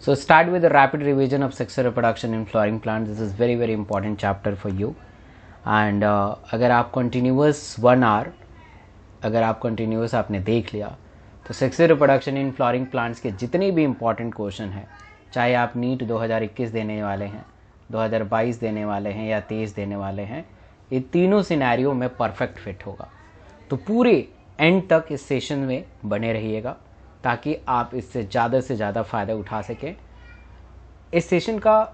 So start with a rapid revision of sexual reproduction in flowering plants. This is very important chapter for you. And अगर आप continuous 1 hour अगर आप continuous आपने देख लिया तो sexual reproduction in flooring plants के जितने भी इंपॉर्टेंट क्वेश्चन हैं, चाहे आप नीट 2021 देने वाले हैं, 2022 देने वाले हैं या 23 देने वाले हैं, ये तीनों सिनेरियो में परफेक्ट फिट होगा। तो पूरे एंड तक इस सेशन में बने रहिएगा ताकि आप इससे ज़्यादा फ़ायदा उठा सकें। इस सेशन का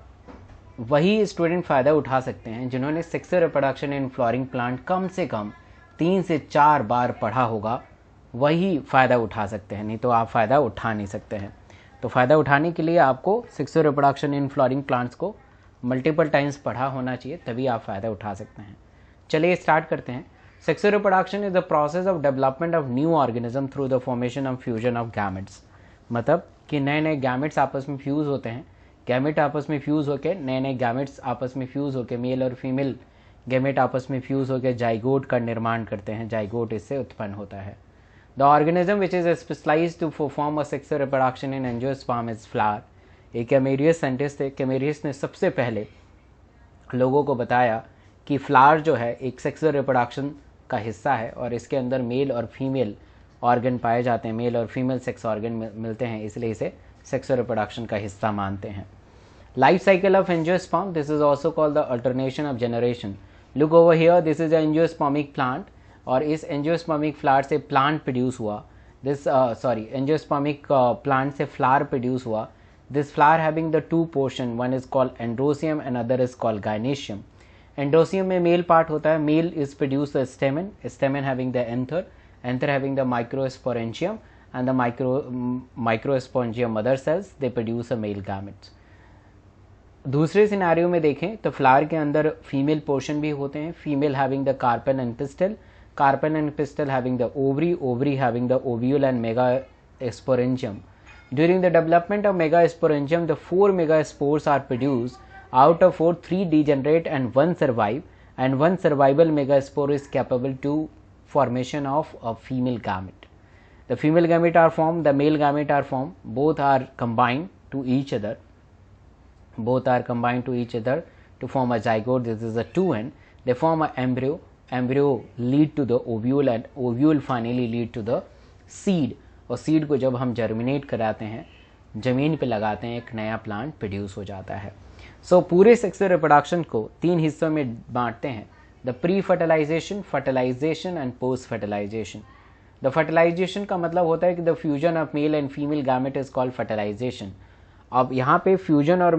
वही स्टूडेंट फ़ायदा उठा सकते हैं जिन्होंने sexual reproduction in flowering plant कम से कम 3 से 4 बार पढ़ा होगा, वही फ़ायदा उठा सकते हैं, नहीं तो आप फ़ायदा उठा नहीं सकते हैं। तो फ़ायदा उठाने के लिए आपको sexual reproduction in flooring plants को मल्टीपल टाइम्स पढ़ा होना चाहिए, तभी आप फ़ायदा उठा सकते हैं। चलिए स्टार्ट करते हैं। Sexual reproduction is the process of development of new organism through the formation of fusion of gametes. मतलब कि नए नए गैमेट्स आपस में फ्यूज़ होते हैं, गैमेट आपस में फ्यूज़ होकर नए नए गैमेट्स आपस में फ्यूज़ होकर मेल और फीमेल गैमेट आपस में फ्यूज़ होकर जाइगोट का निर्माण करते हैं, जाइगोट इससे उत्पन्न होता है। The organism which is specialised to perform a sexual reproduction in angiosperm is flower. एक कैमेरियस साइंटिस्ट थे, कैमेरियस ने सबसे पहले लोगों को बताया कि फ्लावर जो है एक सेक्सुअल रिप्रोडक्शन का हिस्सा है और इसके अंदर मेल और फीमेल ऑर्गन पाए जाते हैं, मेल और फीमेल सेक्स ऑर्गन मिलते हैं, इसलिए इसे सेक्सुअल रिप्रोडक्शन का हिस्सा मानते हैं। Life cycle of angiosperm, this is also called the alternation of generation. Look over here, this is angiospermic plant और इस एंजियोस्पर्मिक फ्लावर से प्लांट प्रोड्यूस हुआ। एंजियोस्पर्मिक प्लांट से फ्लावर प्रोड्यूस हुआ। This flower having the 2 portion, one is called androecium and other is called gynoecium. Androecium में male part होता है, male is produce the stamen, stamen having the anther, anther having the माइक्रोस्पोरेंशियम and the microsporangium mother cells, they produce a male gametes. दूसरे scenario में देखें तो flower के अंदर female portion भी होते हैं, female having the carpel and pistol, carpel and pistol having the ovary, ovary having the ovule and megasporangium. During the development of megasporangium, the 4 megaspores are produced. Out of 4, 3 degenerate and 1 survive, and 1 survival megaspore is capable to formation of a female gamete. The female gamete are formed, the male gamete are formed, both are combined to each other, to form a zygote. This is a 2N. They form an embryo, embryo lead to the ovule and ovule finally lead to the seed. और seed को जब हम germinate कराते हैं, ज़मीन पे लगाते हैं, एक नया प्लांट प्रोड्यूस हो जाता है। सो पूरे सेक्सुअल रिप्रोडक्शन को 3 हिस्सों में बांटते हैं, the pre fertilisation, fertilisation and post fertilisation. The fertilisation का मतलब होता है कि the fusion of male and female gamete is called fertilisation. अब यहाँ पे फ्यूजन और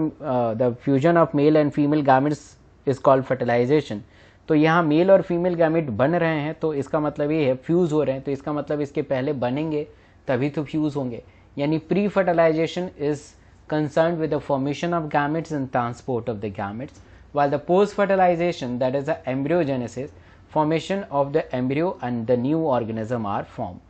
the fusion of male and female gametes is called fertilisation. तो यहाँ मेल और फीमेल गैमेट बन रहे हैं तो इसका मतलब ये है फ्यूज़ हो रहे हैं, तो इसका मतलब इसके पहले बनेंगे तभी तो फ्यूज़ होंगे, यानी pre fertilisation is concerned with the formation of gametes and transport of the gametes, while the post fertilization, that is the embryogenesis, formation of the embryo and the new organism are formed.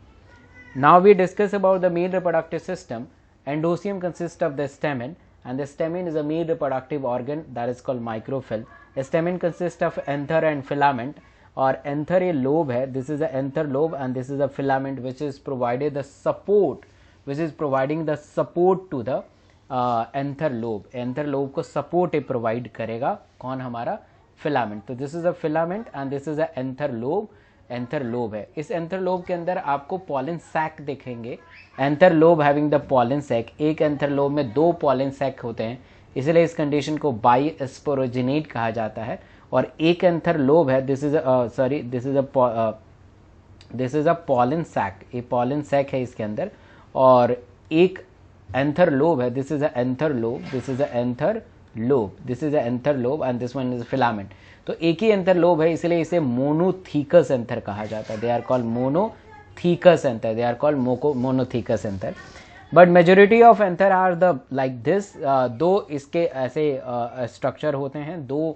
Now we discuss about the male reproductive system. Endoecium consists of the stamen, and the stamen is a male reproductive organ that is called microphyll. The stamen consists of anther and filament, और anther a lobe है, this is the anther lobe and this is the filament which is provided the support, which is providing the support to the anther lobe. Anther lobe को support provide करेगा कौन, हमारा filament. तो this is a filament and this is a anther lobe, anther lobe है। इस anther lobe के अंदर आपको पॉलन सैक देखेंगे, anther lobe having the pollen sac. एक एंथर लोब में 2 पॉलन सैक होते हैं, इसलिए इस कंडीशन को बाइस्पोरोजिनेट कहा जाता है। और एक एंथर लोब है, this is a pollen sac, ये पॉलन सैक है इसके अंदर, और एक एंथर लोब है, this is a anther lobe, this is a anther lobe, this is a anther lobe and this one is filament. तो एक ही एंथर लोब है, इसलिए इसे मोनोथीकस एंथर कहा जाता है। They are called monothecous anther, they are called monothecous anther. But majority of anther are the like this. 2 इसके ऐसे स्ट्रक्चर होते हैं, 2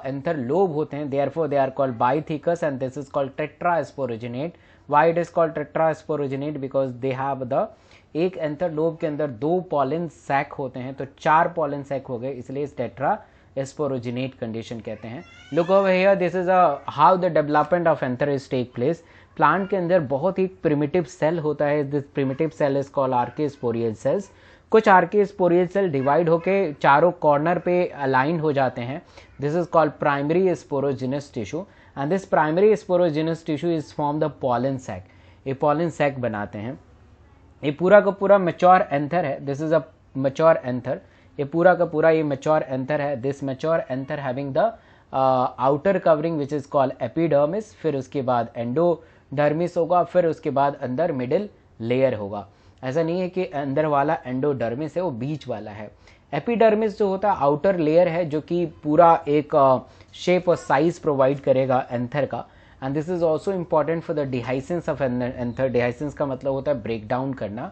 एंथर लोब होते हैं, therefore they are called bithecous and this is called tetrasporangiate. Why it is called tetrasporangiate? Because they have the, एक anther lobe के अंदर 2 pollen sac होते हैं, तो 4 पॉलन सैक हो गए, इसलिए इस टेट्रा एस्पोरोजिनेट कंडीशन कहते हैं। Look over here, this is how the development of anther is take place. Plant के अंदर बहुत ही प्रिमिटिव सेल होता है, this primitive cell is called archesporial cells. कुछ आर्कीस्पोरियल सेल डिवाइड होके चारों कॉर्नर पे अलाइन हो जाते हैं. This is called primary sporogenous tissue and this primary sporogenous tissue is form the pollen sac. ये पॉलन सैक बनाते हैं. ये पूरा का पूरा मैच्योर एंथर है. This is a mature anther. ये पूरा का पूरा ये मैच्योर एंथर है. This mature anther having the outer covering which is called epidermis. फिर उसके बाद एंडोडर्मिस होगा. फिर उसके बाद अंदर मिडिल लेयर होगा. ऐसा नहीं है कि अंदर वाला एंडोडर्मिस है, वो बीच वाला है. एपिडर्मिस जो होता है आउटर लेयर है जो कि पूरा एक शेप और साइज प्रोवाइड करेगा एंथर का. And this is also important for the dehiscence of anther. Dehiscence का मतलब होता है ब्रेक डाउन करना.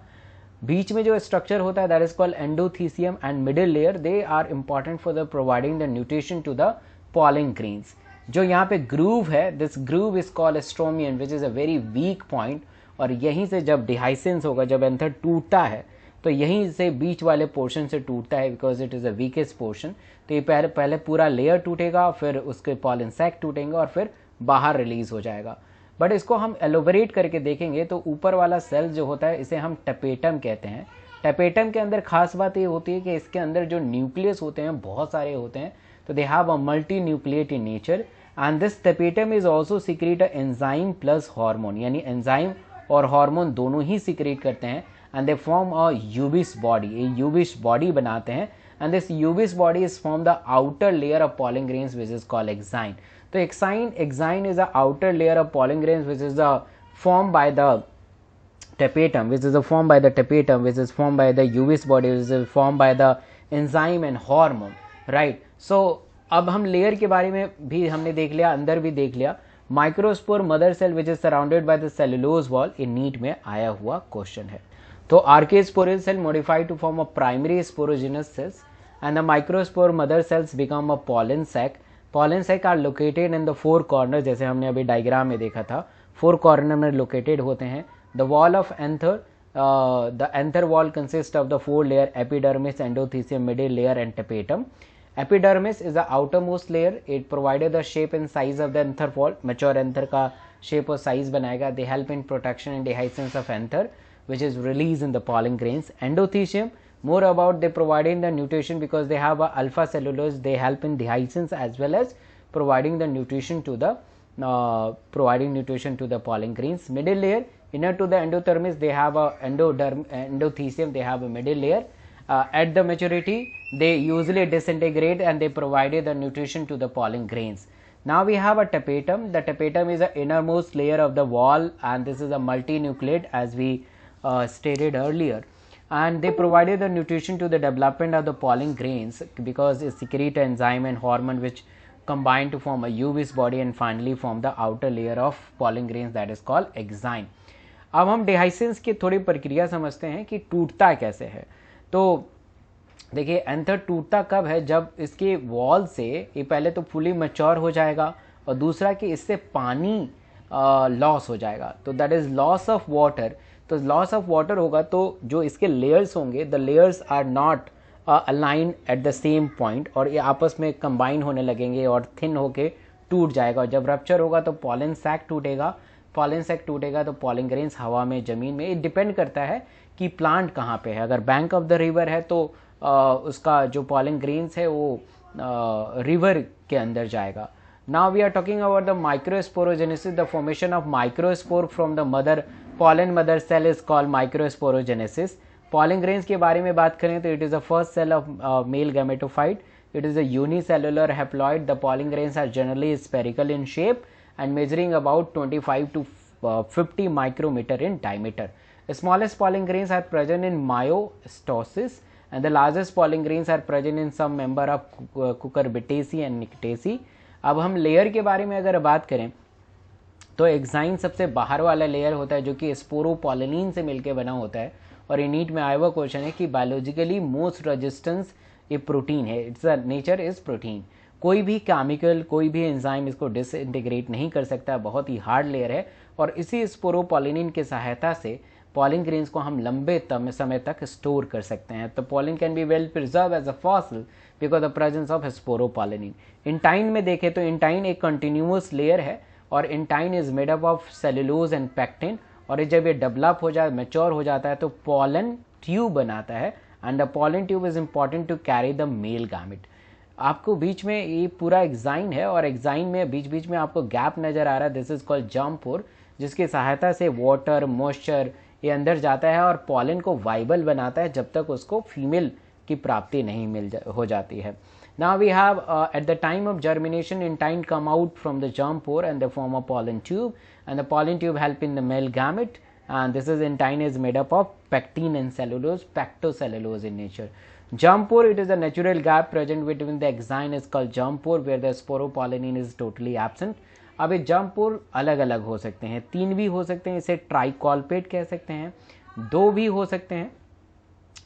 बीच में जो स्ट्रक्चर होता है that is called endothecium and middle layer. They are important for the providing the nutrition to the pollen grains. जो यहाँ पे ग्रूव है, this groove is called stomium which is a very weak point. और यहीं से जब डिहाइसेंस होगा, जब एंथर टूटता है तो यहीं से बीच वाले पोर्शन से टूटता है because it is a weakest portion. तो ये पहले पूरा लेयर टूटेगा, फिर उसके पॉलन सैक टूटेंगे और फिर बाहर रिलीज हो जाएगा. बट इसको हम एलोबरेट करके देखेंगे तो ऊपर वाला सेल जो होता है इसे हम टपेटम कहते हैं. टपेटम के अंदर खास बात ये होती है कि इसके अंदर जो न्यूक्लियस होते हैं बहुत सारे होते हैं. तो they have a multi nucleate in nature and this tapetum is also secret a enzyme plus hormone. यानी एंजाइम और हार्मोन दोनों ही सीक्रेट करते हैं and they form a यूबिस body. ये यूबिस बॉडी बनाते हैं and this यूबिस body is form the outer layer of pollen grains which is called exine. तो exine is the outer layer of pollen grains which is formed by the tapetum, which is formed by the tapetum, which is formed by the uvis body, which is formed by the enzyme and hormone, right? So अब हम layer के बारे में भी हमने देख लिया, अंदर भी देख लिया. Microspore mother cell which is surrounded by the cellulose wall. ये नीट में आया हुआ क्वेश्चन है. तो archesporial cell modified to form a primary sporogenous cells and the microspore mother cells become a pollen sac. Pollen sac are located in the four corner. जैसे हमने अभी diagram में देखा था, फोर कॉर्नर में लोकेटेड होते हैं. The wall of anther, the anther wall consist of the four layer epidermis, endothecium, middle layer and tapetum. Epidermis is the outermost layer. It provided the shape and size of the anther wall. Mature anther का shape और size बनाएगा. They help in protection and dehiscence of anther which is released in the pollen grains. Endothecium, more about they providing the nutrition because they have a alpha cellulose. They help in dehiscence as well as providing the nutrition to the pollen grains. Middle layer, inner to the endothermis, they have a endothecium. They have a middle layer. At the maturity, they usually disintegrate and they provided the nutrition to the pollen grains. Now we have a tapetum. The tapetum is the innermost layer of the wall, and this is a multinucleate as we stated earlier, and they provided the nutrition to the development of the pollen grains because it secrete enzyme and hormone which combine to form a uvis body and finally form the outer layer of pollen grains that is called exine. अब हम डिहाइसेंस की थोड़ी प्रक्रिया समझते हैं कि टूटता कैसे है. तो देखिए एंथर टूटता कब है, जब इसके वॉल से ये पहले तो फुली मैच्योर हो जाएगा और दूसरा कि इससे पानी लॉस हो जाएगा. तो that is loss of water. तो लॉस ऑफ वाटर होगा तो जो इसके लेयर्स होंगे, the layers are not align at the same point और ये आपस में कंबाइन होने लगेंगे और थिन होके टूट जाएगा. और जब रप्चर होगा तो पॉलन सैक टूटेगा. पॉलन सैक टूटेगा तो पॉलन ग्रेन्स हवा में, जमीन में. ये डिपेंड करता है कि प्लांट कहाँ पे है. अगर बैंक ऑफ द रिवर है तो उसका जो पॉलन ग्रेन्स है वो रिवर के अंदर जाएगा. Now we are talking about the microsporogenesis. The formation of microspore from the pollen mother cell is called microsporogenesis. Pollen grains के बारे में बात करें तो it is the first cell of male gametophyte. It is a unicellular haploid. The pollen grains are generally spherical in shape and measuring about 25 to 50 micrometer in diameter. The smallest pollen grains are present in myostosis and the largest pollen grains are present in some member of Cucurbitaceae and Nyctaceae. अब हम layer के बारे में अगर बात करें तो exine सबसे बाहर वाला लेयर होता है जो कि स्पोरोपोलिन से मिलकर बना होता है. और ये नीट में आया हुआ क्वेश्चन है कि बायोलॉजिकली मोस्ट रेजिस्टेंस ये प्रोटीन है. It's a nature is protein. कोई भी केमिकल, कोई भी एंजाइम इसको डिसइंटीग्रेट नहीं कर सकता. बहुत ही हार्ड लेयर है और इसी स्पोरोपोलिन की सहायता से पॉलन ग्रेन्स को हम लंबे समय तक स्टोर कर सकते हैं. तो pollen can be well preserve as a fossil because the presence of sporopollenin. Intine में देखें तो इंटाइन एक कंटिन्यूअस लेयर है और intine is made up of cellulose and pectin. और जब ये डेवलप हो जाए, मैच्योर हो जाता है तो पॉलन ट्यूब बनाता है and the pollen tube is important to carry the male gamete. आपको बीच में ये पूरा एक्साइन है और एक्साइन में बीच बीच में आपको गैप नजर आ रहा है, दिस इज कॉल्ड जर्म पोर, जिसकी सहायता से वाटर मॉइस्चर ये अंदर जाता है और पॉलन को वाइबल बनाता है जब तक उसको फीमेल की प्राप्ति नहीं हो जाती है। Now we have at the time of germination, intine come out from the germ pore and they form a pollen tube, and the pollen tube help in the male gamete, and this is intine is made up of pectin and cellulose, pectocellulose in nature. Germ pore, it is a natural gap present between the exine is called germ pore where the sporopollenin is totally absent. अब ये germ pore अलग अलग हो सकते हैं, 3 भी हो सकते हैं, इसे ट्राइकॉल्पेट कह सकते हैं, 2 भी हो सकते हैं,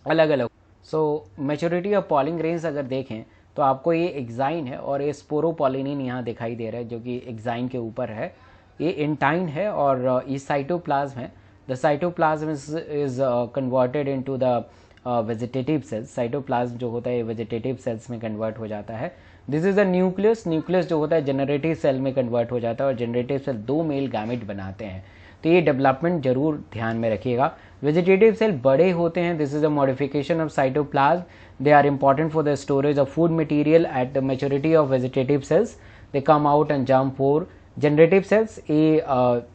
अलग अलग। सो मेच्योरिटी ऑफ पॉलिन ग्रेन्स अगर देखें तो आपको ये एक्साइन है और ये स्पोरोपॉलिनिन यहाँ दिखाई दे रहा है जो कि एक्साइन के ऊपर है, ये इंटाइन है और ये साइटोप्लाज्म है। The cytoplasm is converted into the vegetative cells. Cytoplasm जो होता है ये वेजिटेटिव सेल्स में कन्वर्ट हो जाता है। This is the nucleus. Nucleus जो होता है जनरेटिव सेल में कन्वर्ट हो जाता है और जनरेटिव सेल 2 मेल गैमेट बनाते हैं। तो ये डेवलपमेंट जरूर ध्यान में रखिएगा। वेजिटेटिव सेल बड़े होते हैं, this is a modification of cytoplasm, they are important for the storage of food material at the maturity of vegetative cells, they come out and germ pore। Generative cells ये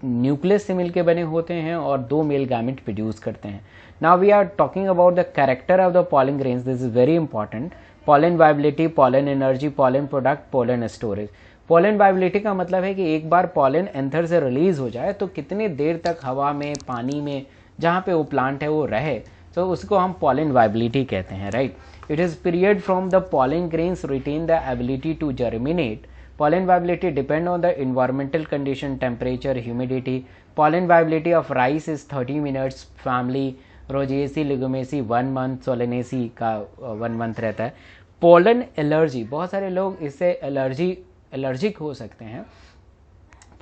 nucleus से मिलके बने होते हैं और 2 मेल गैमेट प्रोड्यूस करते हैं। Now we are talking about the character of the pollen grains, this is very important. Pollen viability, pollen energy, pollen product, pollen storage. Pollen viability का मतलब है कि एक बार पॉलन एंथर से रिलीज हो जाए तो कितनी देर तक हवा में, पानी में, जहाँ पे वो प्लांट है वो रहे, तो उसको हम पॉलन वाइबिलिटी कहते हैं, right. It is period from the pollen grains retain the ability to germinate. Pollen viability depend on the environmental condition, temperature, humidity. Pollen viability of rice is 30 minutes. Family Rosaceae, Legumiaceae 1 month, Solanaceae का 1 month रहता है। Pollen allergy, बहुत सारे लोग इससे allergic हो सकते हैं।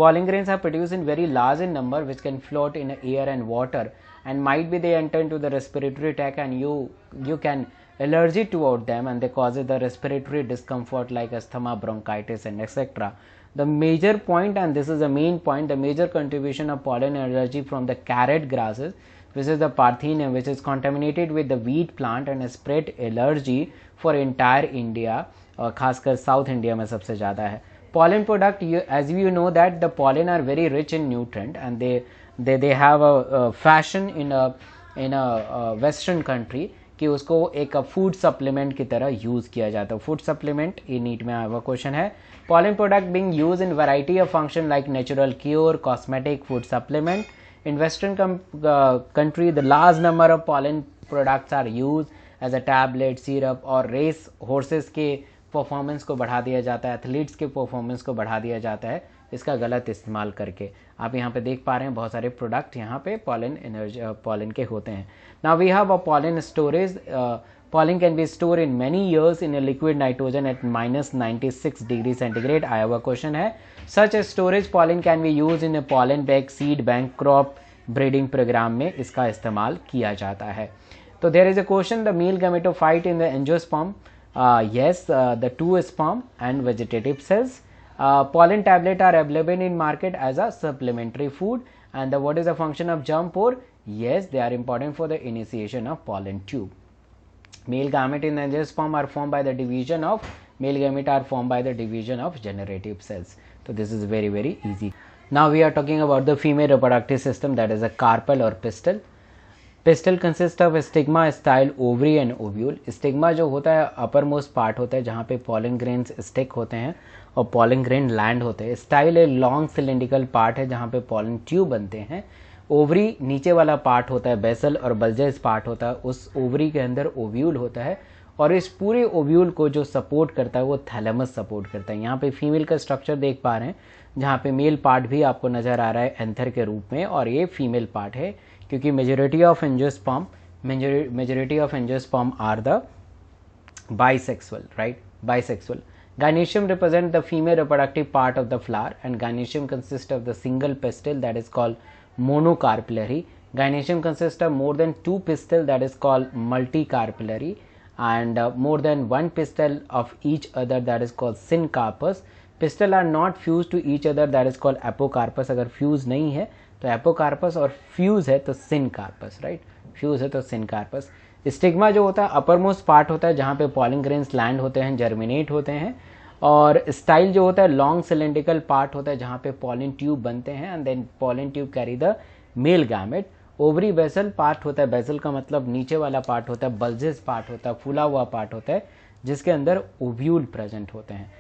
Pollen grains are produced in very large in number which can float in air and water and might be they enter into the respiratory tract and you can allergy toward them and they cause the respiratory discomfort like asthma, bronchitis and etc. The major point, and this is the main point, the major contribution of pollen allergy from the carrot grasses, which is the Parthenium, which is contaminated with the wheat plant and spread allergy for entire India, और खासकर south India में सबसे ज़्यादा है। Pollen product, as you know that the pollen are very rich in nutrient and they have a fashion in a western country कि उसको एक food supplement की तरह यूज किया जाता है। फूड सप्लीमेंट ये नीट में आया हुआ क्वेश्चन है। Pollen product being use in variety of function like natural cure, cosmetic, food supplement. In western country the large number of pollen products are use as a tablet, syrup और race horses के performance को बढ़ा दिया जाता है, athletes के performance को बढ़ा दिया जाता है इसका गलत इस्तेमाल करके। आप यहाँ पे देख पा रहे हैं बहुत सारे प्रोडक्ट यहाँ पे पॉलन के होते हैं। Now we have a pollen storage. Pollen can be store in many years in liquid nitrogen at -96 degree centigrade. आया हुआ क्वेश्चन है। Such a storage pollen can be use in a pollen bank, seed bank, crop breeding programme में इसका इस्तेमाल किया जाता है। तो there is a question, the male gametophyte in the angiosperm, yes, the 2 sperm and vegetative cells. Pollen tablet are available in market as a supplementary food. And what is the function of germ pore? Yes, they are important for the initiation of pollen tube. Male gamete in the angiosperm are formed by the division of male gamete are formed by the division of generative cells. So this is very very easy. Now we are talking about the female reproductive system, that is a carpel or pistil. Pistol consist of stigma, style, ovary and ovule. Stigma जो होता है upper most part होता है जहाँ पे pollen grains stick होते हैं और पॉलन ग्रेन लैंड होते हैं। स्टाइल एक लॉन्ग सिलेंड्रिकल पार्ट है जहाँ पे पॉलन ट्यूब बनते हैं। ओवरी नीचे वाला पार्ट होता है, बेसल और बल्जस पार्ट होता है, उस ओवरी के अंदर ओव्यूल होता है और इस पूरे ओव्यूल को जो सपोर्ट करता है वो थैलेमस सपोर्ट करता है। यहाँ पे फीमेल का स्ट्रक्चर देख पा रहे हैं जहाँ पे मेल पार्ट भी आपको नजर आ रहा है एंथर के रूप में और ये फीमेल पार्ट है क्योंकि majority of angiosperm are the bisexual, right, bisexual. Gynoecium represent the female reproductive part of the flower and gynoecium consists of the single pistil that is called monocarpellary. Gynoecium consists of more than 2 pistil that is called multicarpellary and more than 1 pistil of each other that is called syncarpus. Pistil are not fused to each other that is called apocarpus. अगर fuse नहीं है तो apocarpus और fuse है तो syncarpus, right? Fuse है तो syncarpus. Stigma जो होता है अपर मोस्ट पार्ट होता है जहाँ पे पॉलन ग्रेन्स लैंड होते हैं, जर्मिनेट होते हैं, और स्टाइल जो होता है लॉन्ग सिलेंड्रिकल पार्ट होता है जहाँ पे पॉलन ट्यूब बनते हैं and then pollen tube carry the male gamete. Ovary basal part होता है, बेसल का मतलब नीचे वाला पार्ट होता है, बल्जेस पार्ट होता है, फूला हुआ पार्ट होता है जिसके अंदर ओव्यूल प्रेजेंट होते हैं।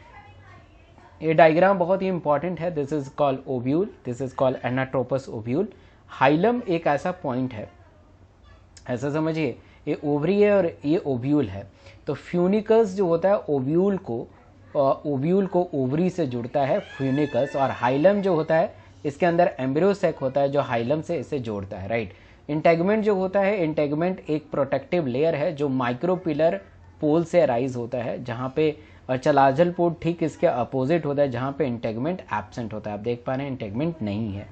ये डायग्राम बहुत ही इंपॉर्टेंट है। This is called ovule, this is called anatropous ovule. Hilum एक ऐसा पॉइंट है, ऐसा समझिए ये ओवरी है और ये ओव्यूल है। तो फ्यूनिकस जो होता है ओव्यूल को ओवरी से जुड़ता है फ्यूनिकस, और हाइलम जो होता है इसके अंदर एम्ब्रियोसेक होता है जो हाइलम से इसे जोड़ता है, राइट। इंटेगमेंट जो होता है, इंटेगमेंट एक प्रोटेक्टिव लेयर है जो माइक्रोपिलर पोल से राइज होता है, जहाँ पे चलाजल पोल ठीक इसके अपोजिट होता है जहाँ पे इंटेगमेंट एब्सेंट होता है। आप देख पा रहे हैं इंटेगमेंट नहीं है।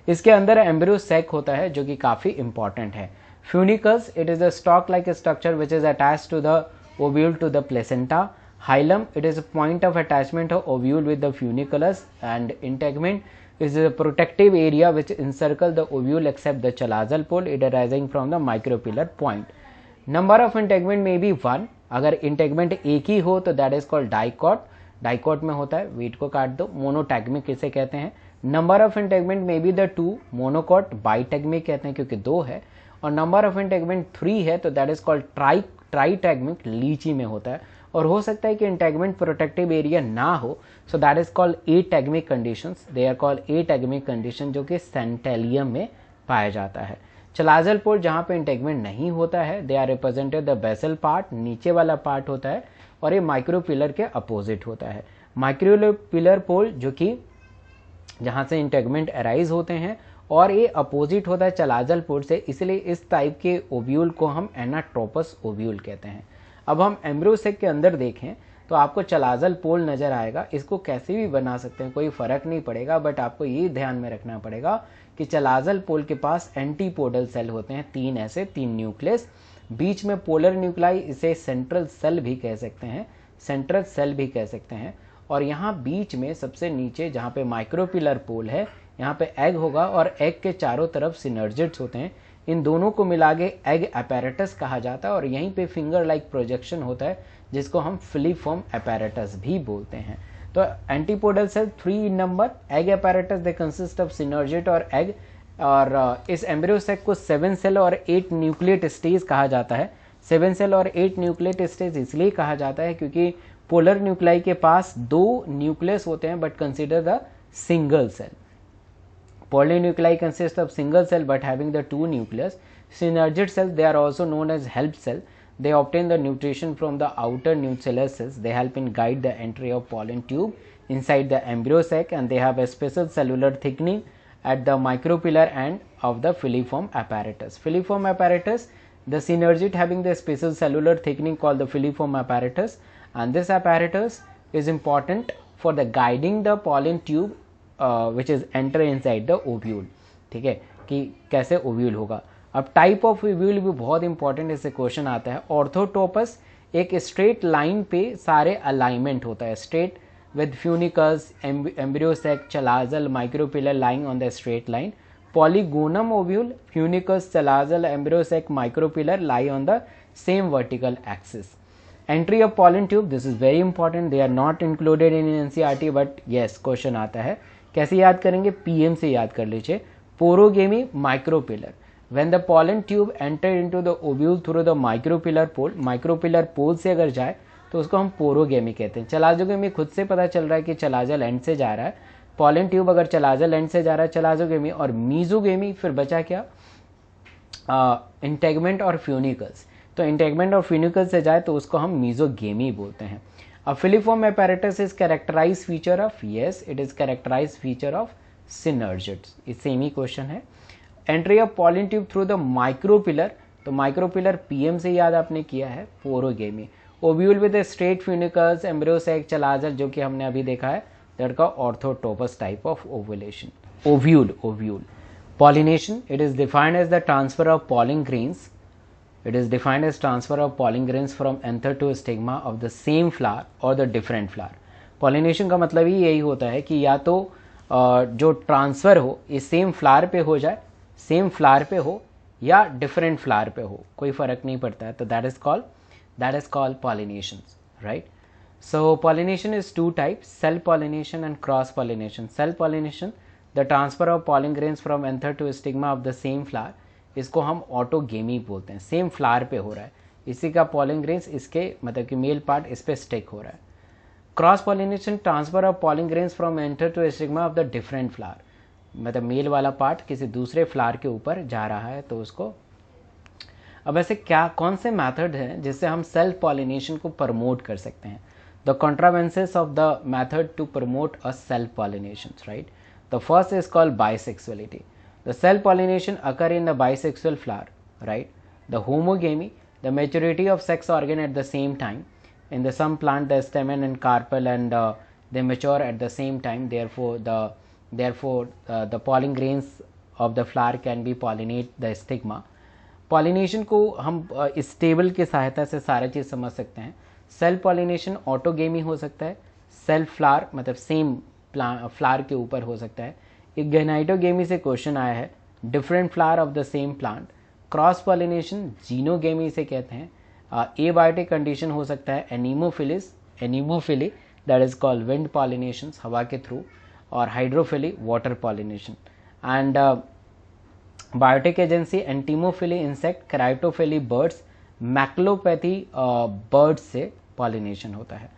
इसके अंदर एम्ब्रियोसेक होता है जो कि काफ़ी इंपॉर्टेंट है। Funiculus, it is a stalk like structure which is attach to the ovule to the placenta. Hilum, it is a point of attachment of ovule with the funiculus, and integument is a protective area which encircle the ovule except the chalazal pole, it arising from the micropillar point. Number of integument may be 1, अगर integument एक ही हो तो that is called dicot, dicot में होता है, wait को काट दो, मोनोटैगमिक इसे कहते हैं। नंबर ऑफ इंटेगमेंट में भी द 2, मोनोकॉट बाइटैगमिक कहते हैं क्योंकि 2 है, और नंबर ऑफ इंटेगमेंट 3 है तो दैट इज कॉल्ड ट्राइटैगमिक, लीची में होता है। और हो सकता है कि इंटेगमेंट प्रोटेक्टिव एरिया ना हो, so that is called ategmic conditions, they are called ategmic condition, जो कि सेंटेलियम में पाया जाता है। चलाजल पोल जहाँ पे इंटेगमेंट नहीं होता है, they are represented the basal part, नीचे वाला पार्ट होता है, और ये माइक्रोपिलर के अपोजिट होता है। माइक्रोपिलर पोल जो कि जहाँ से इंटेगमेंट अराइज होते हैं, और ये अपोजिट होता है चलाजल पोल से, इसलिए इस टाइप के ओव्यूल को हम एनाट्रोपस ओव्यूल कहते हैं। अब हम एम्ब्रियोसेक के अंदर देखें तो आपको चलाजल पोल नजर आएगा, इसको कैसे भी बना सकते हैं, कोई फर्क नहीं पड़ेगा, बट आपको ये ध्यान में रखना पड़ेगा कि चलाजल पोल के पास एंटीपोडल सेल होते हैं, 3 ऐसे, 3 न्यूक्लियस, बीच में पोलर न्यूक्लाई, इसे सेंट्रल सेल भी कह सकते हैं, सेंट्रल सेल भी कह सकते हैं। और यहाँ बीच में सबसे नीचे जहाँ पे माइक्रोपिलर पोल है, यहाँ पे एग होगा, और एग के चारों तरफ सिनर्जिड्स होते हैं, इन दोनों को मिला के एग अपैरेटस कहा जाता है, और यहीं पे फिंगर लाइक प्रोजेक्शन होता है जिसको हम फिलीफॉर्म अपैरेटस भी बोलते हैं। तो antipodal cell 3 in number, egg apparatus they consist of synergid और एग, और इस एम्ब्रियोसेक को 7 सेल और 8 न्यूक्लिएट स्टेज कहा जाता है। 7 सेल और 8 न्यूक्लिएट स्टेज इसलिए कहा जाता है क्योंकि पोलर न्यूक्लाई के पास 2 न्यूक्लियस होते हैं, but consider the single cell. Polynuclei consist of single cell but having the 2 nucleus. Synergid cells, they are also known as help cell. They obtain the nutrition from the outer nuclear cells. They help in guide the entry of pollen tube inside the embryo sac, and they have a special cellular thickening at the micropillar end of the filiform apparatus. Filiform apparatus, the synergid having the special cellular thickening called the filiform apparatus, and this apparatus is important for the guiding the pollen tube which is enter inside the ovule. ठीक है, कि कैसे ovule होगा। अब type of ovule भी बहुत important, इससे question आता है। ऑर्थोटोपस, एक स्ट्रेट लाइन पे सारे अलाइनमेंट होता है, straight with funiculus, embryo sac, chalazal, micropylar lying on the straight line. Polygonum ovule, funiculus, chalazal, embryo sac, micropylar lie on the same vertical axis. Entry of pollen tube, this is very important, they are not included in NCERT, but yes question आता है। कैसे याद करेंगे, PM से याद कर लीजिए। Porogamy, micropylar, when the pollen tube enter into the ovule through the micropylar pole, micropylar pole से अगर जाए तो उसको हम पोरोगेमी कहते हैं। चलाजोगेमी खुद से पता चल रहा है कि चलाजल एंड से जा रहा है, पॉलन ट्यूब अगर चलाजल एंड से जा रहा है चलाजोगेमी, और मीजोगेमी फिर बचा क्या, इंटेगमेंट और फ्यूनिकल्स। तो इंटेगमेंट और फ्यूनिकल्स से जाए तो उसको हम मीजोगेमी बोलते हैं। A filiform apparatus is characterized feature of, yes, it is characterized feature of synergids. ये सेम ही क्वेश्चन है। Entry of pollen tube through the micropillar, तो माइक्रोपिलर पीएम से याद आपने किया है, porogamy. Ovule with straight funiculus, embryo sac, chalazal, जो कि हमने अभी देखा है, दैट का orthotropous type of ovulation. Ovule pollination, it is defined as the transfer of pollen grains. It is defined as transfer of pollen grains from anther to stigma of the same flower or the different flower. Pollination का मतलब ही यही होता है कि या तो जो transfer हो ये सेम फ्लावर पे हो जाए, सेम फ्लावर पे हो, या डिफरेंट फ्लावर पे हो, कोई फर्क नहीं पड़ता है, तो that is called pollination, right. So pollination is two types, self pollination and cross pollination. Self pollination, the transfer of pollen grains from anther to stigma of the same flower, इसको हम ऑटोगेमी बोलते हैं. Same flower पे हो रहा है, इसी का पॉलन ग्रेन्स इसके मतलब कि मेल पार्ट इस पे स्टिक हो रहा है. Cross pollination, transfer of pollen grains from anther to stigma of the different flower, मतलब मेल वाला पार्ट किसी दूसरे फ्लावर के ऊपर जा रहा है, तो उसको. अब ऐसे क्या कौन से मेथड हैं जिससे हम सेल्फ पॉलिनेशन को प्रमोट कर सकते हैं? The contrivances of the method to promote a self-pollination, right? The first is called bisexuality. The self-pollination occur in the bisexual flower, right? The homogamy, the maturity of sex organ at the same time. In the some plant, the stamen and carpel and they mature at the same time. Therefore, the pollen grains of the flower can be pollinate the stigma. Pollination को हम इस table की सहायता से सारा चीज़ समझ सकते हैं. सेल्फ पॉलिनेशन ऑटोगेमी हो सकता है, सेल्फ फ्लावर मतलब सेम फ्लावर के ऊपर हो सकता है. एक गेनाइटोगेमी से क्वेश्चन आया है, different flower of the same plant. Cross pollination xenogamy से कहते हैं. एबायोटिक कंडीशन हो सकता है anemophily that is called wind pollination, हवा के थ्रू, और hydrophily water pollination. And biotic agency entomophily insect, chiropterophily birds, मैक्लोपैथी बर्ड्स से पॉलिनेशन होता है.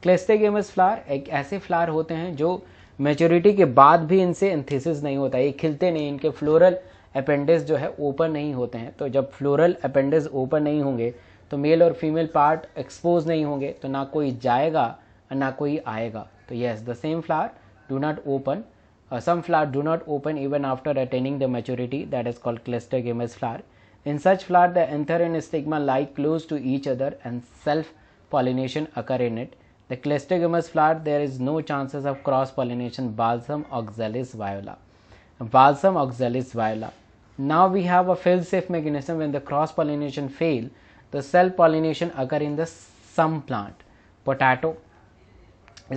क्लेस्टेगेमस फ्लावर एक ऐसे फ्लावर होते हैं जो मैच्योरिटी के बाद भी इनसे एंथीसिस नहीं होता है, ये खिलते नहीं, इनके फ्लोरल अपेंडिस जो है ओपन नहीं होते हैं. तो जब फ्लोरल अपेंडिस ओपन नहीं होंगे तो मेल और फीमेल पार्ट एक्सपोज नहीं होंगे, तो ना कोई जाएगा और ना कोई आएगा. तो yes, the same flower do not open, some flower do not open even after attaining the maturity, that is called clustergamous flower. In such flower, the anther and stigma lie close to each other and self-pollination occur in it. The clustergamous flower, there is no chances of cross-pollination. Balsam oxalis viola. Balsam oxalis viola. Now we have a fail-safe mechanism. When the cross-pollination fail, the self-pollination occur in the some plant. Potato.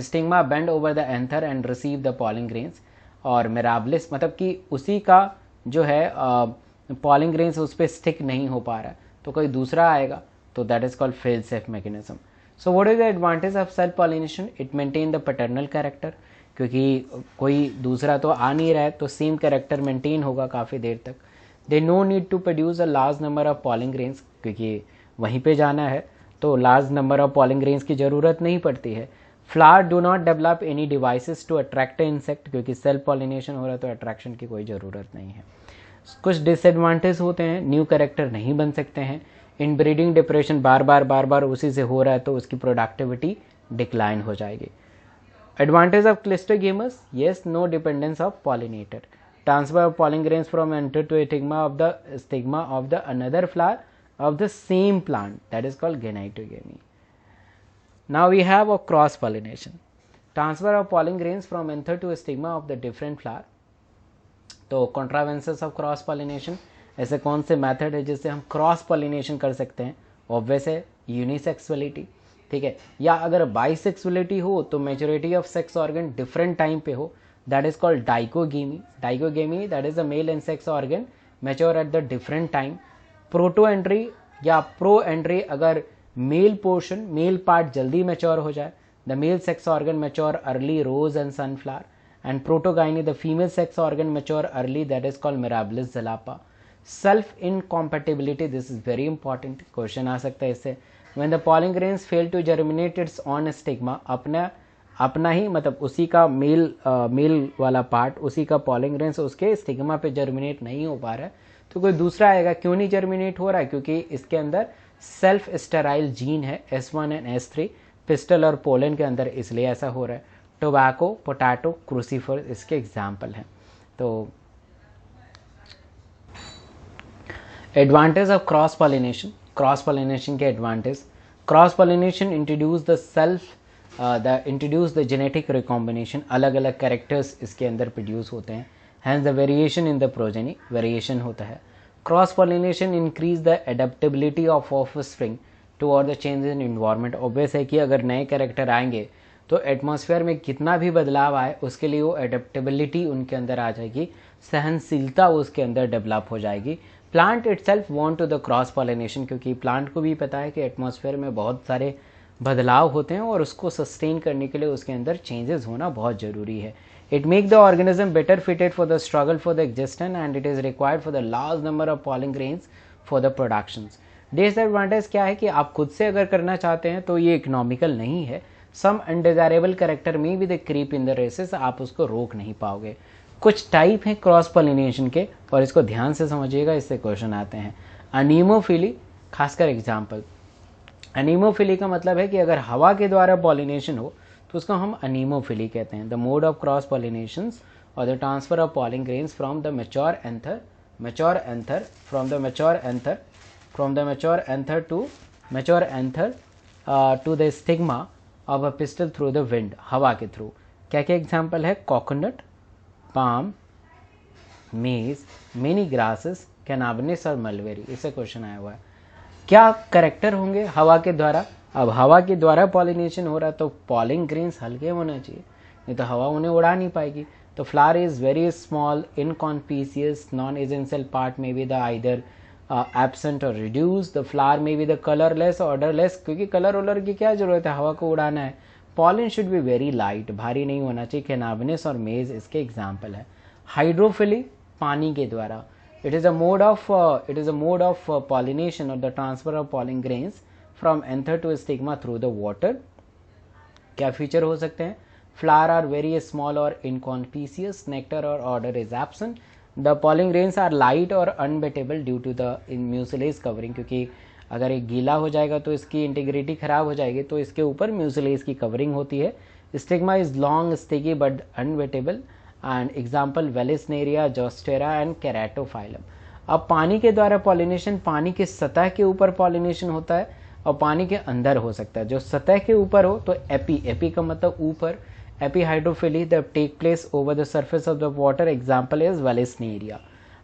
Stigma bend over the anther and receive the pollen grains. और मिराबलिस मतलब कि उसी का जो है pollen grains उस पर stick नहीं हो पा रहा है, तो कोई दूसरा आएगा, तो that is called fail safe mechanism. So what is the advantage of self pollination? It maintain the paternal character, क्योंकि कोई दूसरा तो आ नहीं रहा है, तो सेम कैरेक्टर मेंटेन होगा काफ़ी देर तक. They no need to produce a large number of pollen grains, क्योंकि वहीं पे जाना है तो large number of pollen grains की ज़रूरत नहीं पड़ती है. Flower do not develop any devices to attract insect, क्योंकि सेल्फ पॉलिनेशन हो रहा है तो अट्रैक्शन की कोई ज़रूरत नहीं है. कुछ डिसएडवांटेज होते हैं, न्यू कैरेक्टर नहीं बन सकते हैं. इनब्रीडिंग डिप्रेशन बार बार उसी से हो रहा है, तो उसकी प्रोडक्टिविटी डिक्लाइन हो जाएगी. Advantage of cleistogamous, yes, no dependence of pollinator. Transfer of pollen grains from anther to stigma of the another flower of the same plant, that is called गेनाइटोगेमी. Now we have a cross pollination. Transfer of pollen grains from anther to stigma of the different flower. तो contravances of cross pollination, ऐसे कौन से method है जिससे हम cross pollination कर सकते हैं? ऑब्वियस है यूनिसेक्सुअलिटी, ठीक है. या अगर बाइसेक्सुअलिटी हो तो majority of sex organ different time पे हो, that is called dichogamy. Dichogamy that is a male and sex organ mature at the different time. Protandry या प्रो एंट्री, अगर मेल पोर्शन मेल पार्ट जल्दी mature हो जाए, the male sex organ mature early rose and sunflower. And protogyny, the female sex organ mature early, that is called Mirabilis jalapa. Self incompatibility, this is very important, question आ सकता है इससे. When the pollen grains fail to germinate its on stigma, अपना ही मतलब उसी का mail वाला पार्ट, उसी का पॉलिन ग्रेन्स उसके स्टिग्मा पे जर्मिनेट नहीं हो पा रहा है, तो कोई दूसरा आएगा. क्यों नहीं जर्मिनेट हो रहा है? क्योंकि इसके अंदर सेल्फ स्टेराइल जीन है S1 एंड S3 पिस्टल और पोलन के अंदर, इसलिए ऐसा हो रहा है. टोबैको, पोटैटो, क्रूसीफर इसके एग्जाम्पल हैं. तो advantage of cross pollination, cross pollination के advantage. Cross pollination introduce the genetic recombination, अलग अलग कैरेक्टर्स इसके अंदर प्रोड्यूस होते हैं. Hence the variation in the progeny, variation होता है. Cross pollination increase the adaptability of offspring toward the changes in environment. Obvious है कि अगर नए कैरेक्टर आएंगे तो एटमॉस्फेयर में कितना भी बदलाव आए उसके लिए वो एडेप्टेबिलिटी उनके अंदर आ जाएगी, सहनशीलता उसके अंदर डेवलप हो जाएगी. Plant itself want to the cross pollination, क्योंकि प्लांट को भी पता है कि एटमॉस्फेयर में बहुत सारे बदलाव होते हैं और उसको सस्टेन करने के लिए उसके अंदर चेंजेस होना बहुत ज़रूरी है. It make the organism better fitted for the struggle for the existence and it is required for the large number of pollen grains for the productions. Disadvantage क्या है कि आप खुद से अगर करना चाहते हैं तो ये इकोनॉमिकल नहीं है. सम अनडिजायरेबल कैरेक्टर में भी the creep in the races, आप उसको रोक नहीं पाओगे. कुछ टाइप हैं क्रॉस पॉलिनेशन के और इसको ध्यान से समझिएगा, इससे क्वेश्चन आते हैं. अनीमोफिली, खासकर एग्जाम्पल. अनीमोफिली का मतलब है कि अगर हवा के द्वारा पॉलिनेशन हो तो उसको हम अनीमोफिली कहते हैं. The mode of cross pollination और the transfer of pollen grains from the mature anther to the stigma of a pistil through the wind, हवा के थ्रू. क्या क्या एग्जाम्पल है? Coconut, palm, maize, many grasses, cannabis और mulberry. इससे question आया हुआ है. क्या करेक्टर होंगे हवा के द्वारा? अब हवा के द्वारा पॉलिनेशन हो रहा है तो पॉलिन ग्रेन्स हल्के होना चाहिए, नहीं तो हवा उन्हें उड़ा नहीं पाएगी. तो flower is very small, inconspicuous, non essential part may be the either absent or reduce. The flower may be the colourless, odourless, क्योंकि कलर वलर की क्या जरूरत है, हवा को उड़ाना है. Pollen should be very light, भारी नहीं होना चाहिए. कैनाबिस और मेज इसके एग्जाम्पल है. हाइड्रोफिली, पानी के द्वारा. It is a mode of pollination or the transfer of pollen grains from anther to stigma through the water. क्या फीचर हो सकते हैं? Flower are very small or inconspicuous. Nectar or odor is absent. The pollen grains are light or unbeatable due to the mucilage covering. क्योंकि अगर एक गीला हो जाएगा तो इसकी इंटीग्रिटी खराब हो जाएगी, तो इसके ऊपर म्यूसिलेज की कवरिंग होती है. Stigma is long, sticky but unwettable. And example Vallisneria, Zostera and Ceratophyllum. अब पानी के द्वारा पॉलिनेशन, पानी की सतह के ऊपर पॉलिनेशन होता है और पानी के अंदर हो सकता है. जो सतह के ऊपर हो तो एपी का मतलब ऊपर. Epihydrophily the take place over the surface of the water. Example is Vallisneria.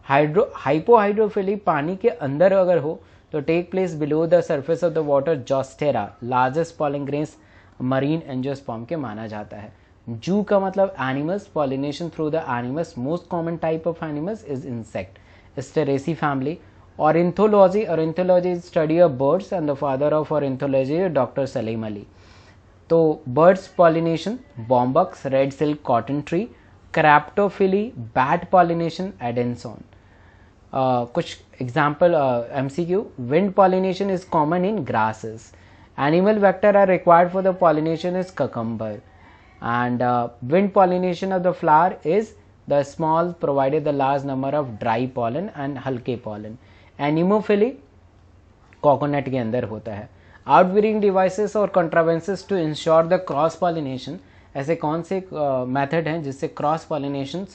Hypohydrophily पानी के अंदर अगर हो तो take place below the surface of the water. Zostera largest pollen grains marine angiosperm के माना जाता है. जू का मतलब animals, pollination through the animals. Most common type of animals is insect. Asteraceae family. Ornithology is study of birds and the father of ornithology doctor Salim Ali. तो birds pollination, Bombax, red silk, cotton tree. Chiropterophily, bat pollination, Adansonia. कुछ example MCQ. Wind pollination is common in grasses. Animal vector are required for the pollination is cucumber. And wind pollination of the flower is the small provided the large number of dry pollen and हल्के pollen. Anemophily coconut के अंदर होता है. Outbreeding devices और contrivances to ensure the cross pollination. ऐसे कौन से method हैं जिससे क्रॉस पॉलिनेशन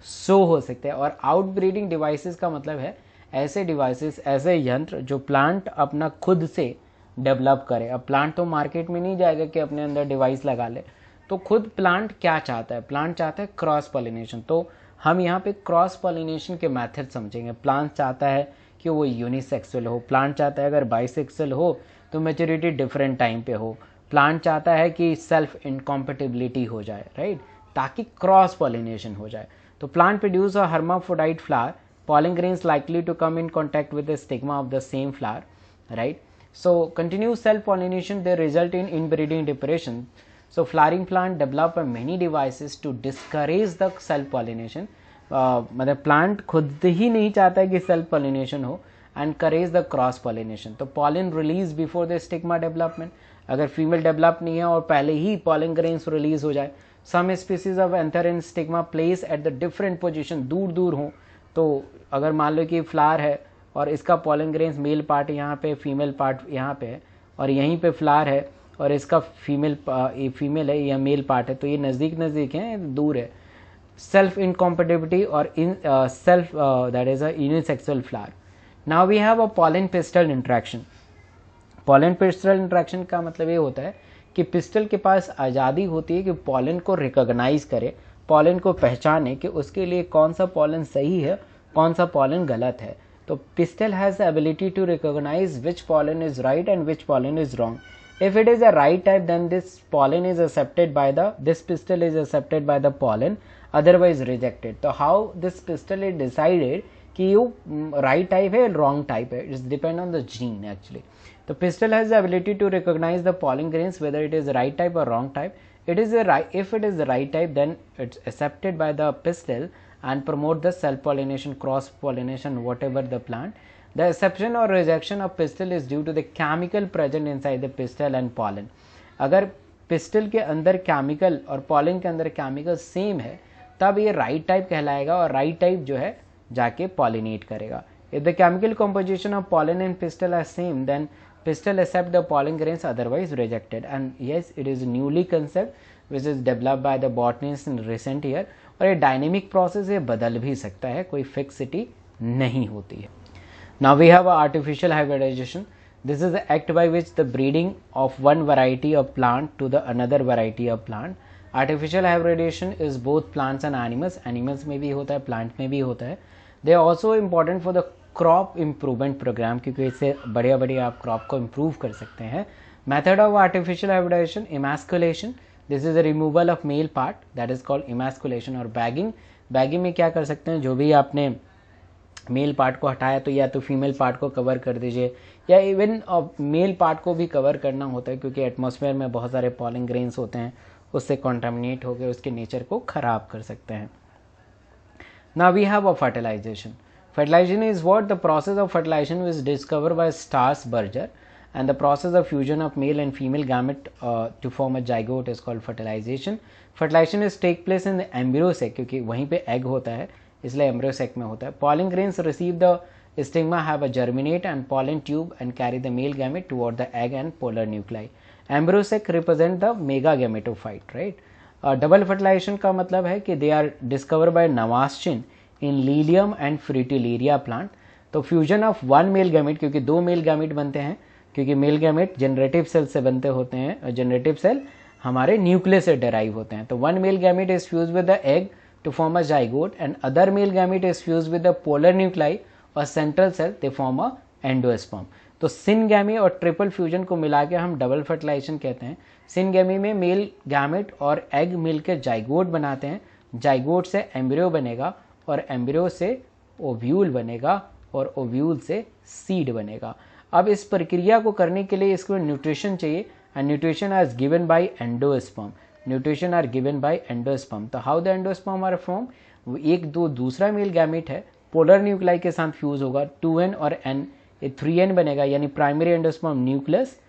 शो हो सकते हैं? और आउटब्रीडिंग डिवाइसेस का मतलब है ऐसे डिवाइसेस, ऐसे यंत्र जो प्लांट अपना खुद से डेवलप करे. अब प्लांट तो मार्केट में नहीं जाएगा कि अपने अंदर डिवाइस लगा ले, तो खुद प्लांट क्या चाहता है? प्लांट चाहता है क्रॉस पॉलिनेशन. तो हम यहाँ पे क्रॉस पॉलिनेशन के मेथड समझेंगे. प्लांट चाहता है कि वो यूनिसेक्सुअल हो. प्लांट चाहता है अगर बाइसेक्सुअल हो तो मैच्योरिटी डिफरेंट टाइम पे हो. प्लांट चाहता है कि सेल्फ इनकॉम्पेटिबिलिटी हो जाए, राइट, ताकि क्रॉस पॉलिनेशन हो जाए. तो plant produce a hermaphrodite flower. Pollen grains likely to come in contact with the stigma of the same flower, right? So continuous self pollination, they result in inbreeding depression. So flowering plant develop many devices to discourage the self pollination. मतलब plant खुद ही नहीं चाहता है कि self pollination हो encourage the cross pollination. तो pollen release before the stigma development. अगर फीमेल डेवलप नहीं है और पहले ही पॉलिन ग्रेन्स रिलीज हो जाए. Some species of anther and stigma place at the different position, दूर दूर हो. तो अगर मान लो कि फ्लावर है और इसका पॉलिन ग्रेन्स मेल पार्ट यहाँ पे, फीमेल पार्ट यहाँ पे है, और यहीं पे फ्लावर है और इसका फीमेल है या मेल पार्ट है, तो ये नज़दीक नज़दीक है, दूर है. सेल्फ इनकॉम्पेटिबिलिटी और self that is a unisexual flower. Now we have a pollen pistil interaction. Pollen pistil interaction का मतलब ये होता है कि पिस्टल के पास आज़ादी होती है कि पॉलिन को रिकॉग्नाइज करे, पॉलिन को पहचाने कि उसके लिए कौन सा पॉलिन सही है, कौन सा पॉलिन गलत है. तो pistil has the ability to recognise which pollen is right and which pollen is wrong. If it is a right type, then this pollen is accepted by this pistil is accepted by the pollen, otherwise rejected. So how this pistil is decided कि वो right type है wrong type है, it's depend on the gene actually. The pistil has the ability to recognize the pollen grains whether it is right type or wrong type. If it is the right type, then it's accepted by the pistil and promote the self pollination, cross pollination, whatever the plant. The acceptance or rejection of pistil is due to the chemical present inside the pistil and pollen. अगर pistol के अंदर chemical और pollen के अंदर chemical same है तब ये right type कहलाएगा और राइट टाइप जो है जाके पॉलिनेट करेगा. If the chemical composition of pollen and pistil are same, then pistil accept the pollen grains, otherwise rejected. And yes, it is a newly concept which is developed by the botanists in recent year. और ये dynamic process है, बदल भी सकता है, कोई fixity नहीं होती है. Now we have artificial hybridization. This is the act by which the breeding of one variety of plant to the another variety of plant. Artificial hybridization is both plants and animals. Animals में भी होता है, plant में भी होता है. They are also important for the crop improvement programme, क्योंकि इससे बढ़िया बढ़िया आप क्रॉप को इम्प्रूव कर सकते हैं. Method of artificial hybridisation, emasculation. This is the removal of male part, that is called emasculation. और बैगिंग, बैगिंग में क्या कर सकते हैं, जो भी आपने मेल पार्ट को हटाया तो या तो फीमेल पार्ट को कवर कर दीजिए, या इवन मेल पार्ट को भी कवर करना होता है क्योंकि एटमॉस्फेयर में बहुत सारे पॉलन ग्रेन्स होते हैं, उससे कॉन्टामिनेट होकर उसके नेचर को खराब कर सकते हैं. Now we have a fertilisation. Fertilization is what? The process of fertilization was discovered by Strasburger, and the process of fusion of male and female gamete to form a zygote is called fertilization. Fertilization is take place in the embryo sac, क्योंकि वहीं पे egg होता है इसलिए embryo sac में होता है. Pollen grains receive the stigma, have a germinate and pollen tube and carry the male gamete toward the egg and polar nuclei. Embryo sac represent the mega gametophyte, right? Double fertilization का मतलब है कि they are discovered by Navaschin in Lilium and Fritillaria plant. तो fusion of one male gamete, क्योंकि दो male gamete बनते हैं, क्योंकि मेल गैमेट जनरेटिव सेल से बनते होते हैं और जनरेटिव सेल हमारे न्यूक्लियस से डेराइव होते हैं. तो one male gamete is fuse with the egg to form a zygote and other male gamete is fuse with the polar nuclei और central cell, they form a endosperm. तो syngamy और triple fusion को मिला के हम double fertilisation कहते हैं. Syngamy में मेल गैमेट और एग मिलकर जाइगोट बनाते हैं, जाइगोट से एम्ब्रियो बनेगा और एम्ब्रियो से ओव्यूल बनेगा और ओव्यूल से सीड बनेगा. अब इस प्रक्रिया को करने के लिए इसको न्यूट्रिशन चाहिए and nutrition are given by endosperm. Nutrition are given by endosperm. तो how the endosperm are form, एक दो दूसरा मेल गैमेट है, पोलर न्यूक्लाई के साथ फ्यूज होगा, 2n और n, 3n बनेगा, यानी प्राइमरी एंडोस्पर्म न्यूक्लियस,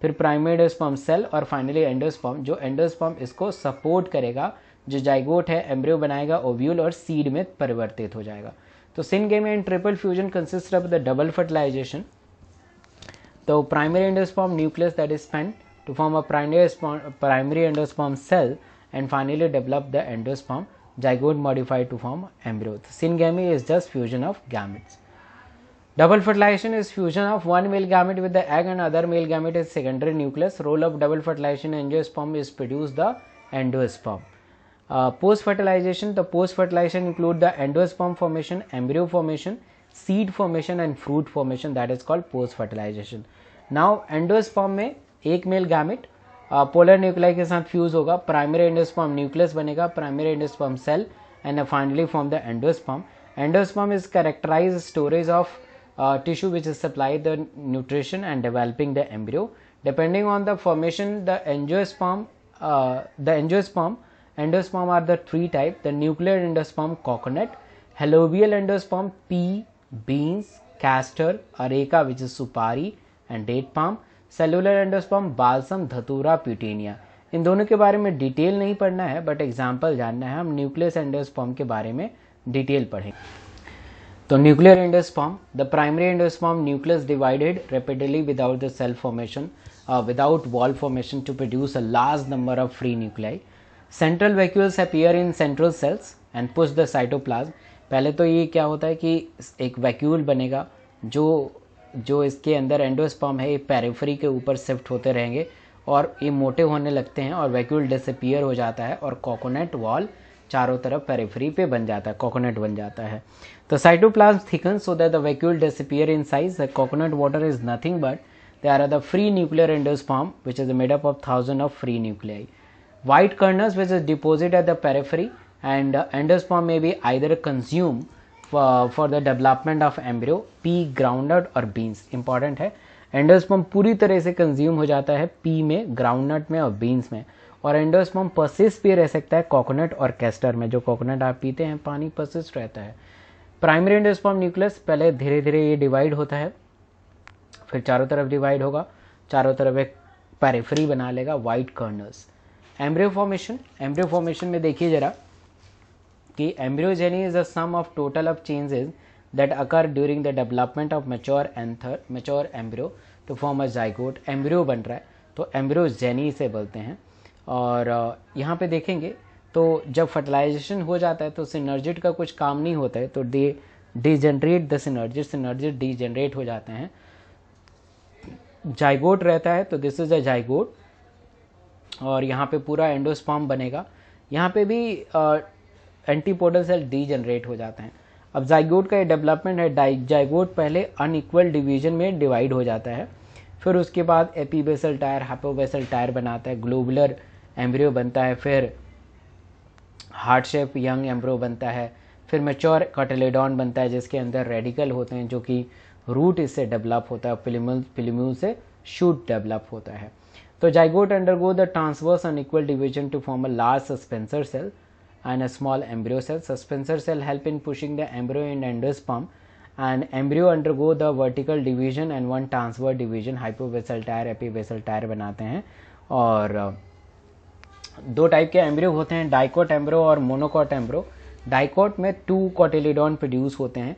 फिर प्राइमरी एंडोस्पर्म सेल और फाइनली एंडोस्पर्म. जो एंडोस्पर्म इसको सपोर्ट करेगा, जो जाइगोट है एम्ब्रियो बनाएगा, ओव्यूल और सीड में परिवर्तित हो जाएगा. तो syngamy and triple fusion consist of the double fertilization. तो primary endosperm nucleus that is spent to form a primary endosperm cell and finally develop the endosperm zygote modified to form embryo. Syngamy is just fusion of gametes. Double fertilization is fusion of one male gamete with the egg and other male gamete is secondary nucleus. Role of double fertilization in angiosperm is produce the endosperm. Post fertilization, the post fertilization include the endosperm formation, embryo formation, seed formation and fruit formation, that is called post fertilization. Now endosperm में एक male gamete polar nuclei के साथ fuse होगा, primary endosperm nucleus बनेगा, primary endosperm cell and finally form the endosperm. Endosperm is characterized storage of tissue which is supply the nutrition and developing the embryo. Depending on the formation, the angiosperm are the three type: the nuclear endosperm coconut, halobial endosperm pea, beans, castor, areca which is supari and date palm, cellular endosperm balsam, धतूरा, putinea. इन दोनों के बारे में detail नहीं पढ़ना है but example जानना है. हम न्यूक्लियस एंडोस्पर्म के बारे में डिटेल पढ़ेंगे. तो nuclear endosperm, the primary endosperm nucleus divided rapidly without the cell formation, without wall formation to produce a large number of free nuclei. Central vacuoles appear in central cells and push the cytoplasm. पहले तो ये क्या होता है कि एक vacuole बनेगा जो इसके अंदर एंडोस्पर्म है, ये पेरिफेरी के ऊपर शिफ्ट होते रहेंगे और ये मोटे होने लगते हैं और वैक्यूल डिसअपीयर हो जाता है और कोकोनट वॉल चारों तरफ पेरिफेरी पे बन जाता है, कोकोनट बन जाता है. तो cytoplasm thicken so that the vacuole disappear in size. The coconut water is nothing but they are the free nuclear endosperm which is made up of thousands of free nuclei. White kernels which is deposited at the periphery and endosperm may be either consumed for the development of embryo, P, groundnut और beans important है। Endosperm पूरी तरह से consume हो जाता है P में, groundnut में और बीन्स में, और एंडोस्पर्म पर्सिस्ट भी रह सकता है कोकोनट और कैस्टर में। जो कोकोनट आप पीते हैं पानी पर्सिस्ट रहता है। प्राइमरी एंडोस्पर्म न्यूक्लियस पहले धीरे धीरे ये डिवाइड होता है, फिर चारों तरफ डिवाइड होगा, चारों तरफ एक पेरिफेरी बना लेगा, वाइट कर्नल्स। एम्ब्रियो फॉर्मेशन में देखिए जरा कि embryogeny is a sum of total of changes that occur during the development of mature embryo to form a zygote। Embryo बन रहा है तो एम्ब्रियोजेनी से बोलते हैं। और यहाँ पे देखेंगे तो जब फर्टिलाइजेशन हो जाता है तो सिनर्जिड का कुछ काम नहीं होता है, तो दे डिजेनरेट द सिनर्जिड डिजेनरेट हो जाते हैं। जाइगोट रहता है तो दिस इज अ जाइगोट, और यहाँ पे पूरा एंडोस्पर्म बनेगा। यहाँ पे भी एंटीपोडल सेल डिजेनरेट हो जाते हैं। अब जाइगोट का ये डेवलपमेंट है, जाइगोट पहले अनइक्वल डिवीजन में डिवाइड हो जाता है, फिर उसके बाद एपीबेसल टायर, हाइपोबेसल टायर बनाता है, ग्लोबुलर एम्ब्रियो बनता है, फिर हार्ट शेप यंग एम्ब्रियो बनता है, फिर मैच्योर कोटिलेडॉन बनता है जिसके अंदर रेडिकल होते हैं जो कि रूट इससे डेवलप होता है, पिल्यूम्यूल से शूट डेवलप होता है। तो zygote undergo the transverse unequal division to form a large suspensor cell and a small embryo cell. Suspensor cell help in pushing the embryo in endosperm, and embryo undergo the vertical division and one transverse division, hypobasal tyre, epibasal tyre बनाते हैं। और दो type के embryo होते हैं, dicot embryo और monocot embryo. Dicot में 2 कोटिलिडॉन produce होते हैं,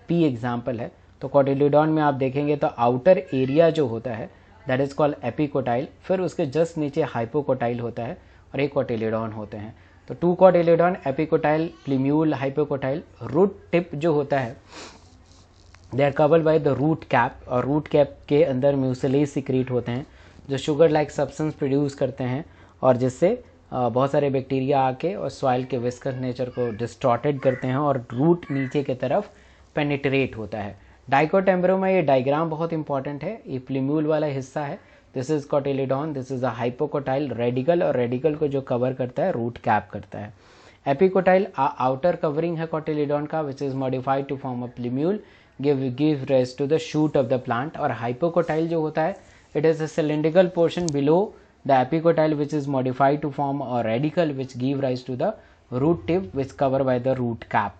पी एग्जाम्पल है। तो कोटिलिडॉन में आप देखेंगे तो आउटर एरिया जो होता है दैट इज कॉल्ड एपिकोटाइल, फिर उसके जस्ट नीचे हाइपोकोटाइल होता है और एक कोटिलिडॉन होते हैं। तो 2 cotyledon, epicotyl, plumule, hypocotyl. Root tip जो होता है they are covered by the root cap, और रूट कैप के अंदर म्यूसिलेज सिक्रीट होते हैं जो शुगर लाइक सब्सटेंस प्रोड्यूस करते हैं, और जिससे बहुत सारे बैक्टीरिया आके और सॉइल के विस्कस नेचर को डिस्टॉर्टेड करते हैं और रूट नीचे की तरफ पेनिट्रेट होता है। डाइकोट एम्ब्रियो में ये डायग्राम बहुत इंपॉर्टेंट है, ये प्लीम्यूल वाला हिस्सा है, this is cotyledon, this is a hypocotyl radicle, और रेडिकल को जो कवर करता है रूट कैप करता है। एपिकोटाइल आउटर कवरिंग है कोटिलिडॉन का which is modified to form a plumule, give rise to the shoot of the plant. और हाइपोकोटाइल जो होता है it is a cylindrical portion below the epicotyl which is modified to form a radicle which give rise to the root tip which cover by the root cap.